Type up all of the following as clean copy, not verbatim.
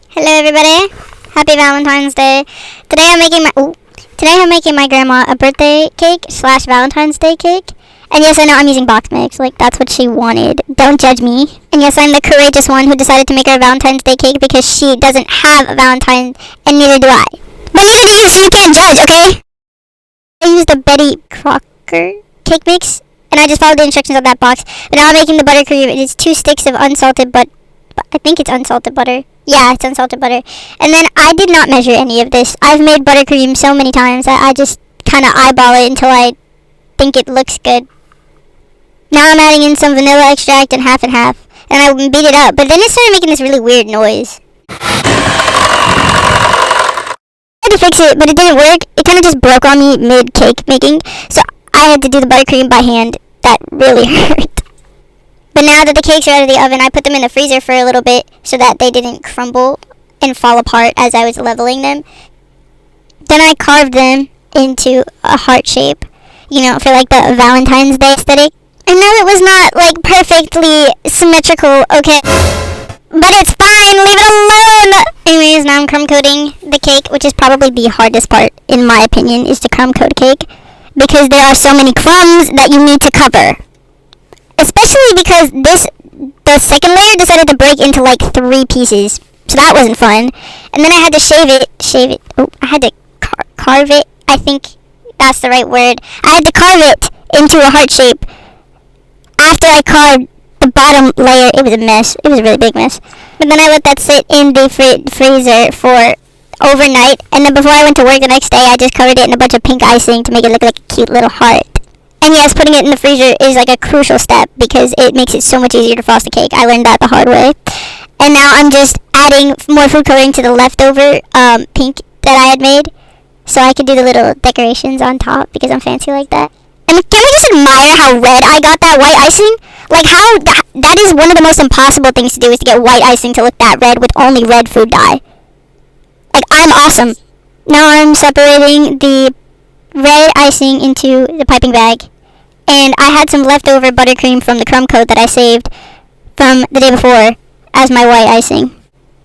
Hello everybody. Happy Valentine's Day. Today I'm making my grandma a birthday cake / Valentine's Day cake. And yes, I know I'm using box mix, like that's what she wanted. Don't judge me. And yes, I'm the courageous one who decided to make her a Valentine's Day cake because she doesn't have a Valentine and neither do I. But neither do you, so you can't judge, okay? I used the Betty Crocker cake mix and I just followed the instructions of that box. But now I'm making the buttercream. It is 2 sticks of unsalted I think it's unsalted butter. Yeah, it's unsalted butter. And then I did not measure any of this. I've made buttercream so many times that I just kind of eyeball it until I think it looks good. Now I'm adding in some vanilla extract and half, and I beat it up. But then it started making this really weird noise. I tried to fix it, but it didn't work. It kind of just broke on me mid-cake making. So I had to do the buttercream by hand. That really hurt. But now that the cakes are out of the oven, I put them in the freezer for a little bit so that they didn't crumble and fall apart as I was leveling them. Then I carved them into a heart shape, for like the Valentine's Day aesthetic. I know it was not like perfectly symmetrical, okay, but it's fine, leave it alone! Anyways, now I'm crumb coating the cake, which is probably the hardest part, in my opinion, is to crumb coat a cake, because there are so many crumbs that you need to cover. Especially because the second layer decided to break into like 3 pieces. So that wasn't fun. And then I had to shave it. Oh, I had to carve it. I think that's the right word. I had to carve it into a heart shape. After I carved the bottom layer, it was a mess. It was a really big mess. But then I let that sit in the freezer for overnight. And then before I went to work the next day, I just covered it in a bunch of pink icing to make it look like a cute little heart. And yes, putting it in the freezer is like a crucial step because it makes it so much easier to frost a cake. I learned that the hard way. And now I'm just adding more food coloring to the leftover pink that I had made so I could do the little decorations on top because I'm fancy like that. And can we just admire how red I got that white icing? Like how that is one of the most impossible things to do is to get white icing to look that red with only red food dye. Like I'm awesome. Now I'm separating the red icing into the piping bag, and I had some leftover buttercream from the crumb coat that I saved from the day before as my white icing.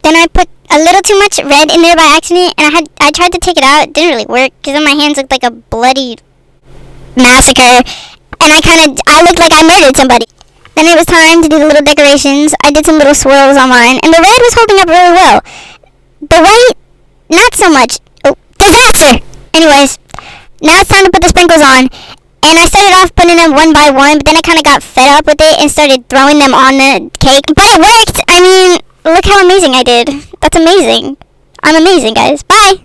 Then I put a little too much red in there by accident, and I tried to take it out. It didn't really work because then my hands looked like a bloody massacre, and I looked like I murdered somebody. Then it was time to do the little decorations. I did some little swirls on mine, and the red was holding up really well. The white, not so much. Oh, disaster! Anyways, now it's time to put the sprinkles on. And I started off putting them one by one, but then I kind of got fed up with it and started throwing them on the cake. But it worked! I mean, look how amazing I did. That's amazing. I'm amazing, guys. Bye!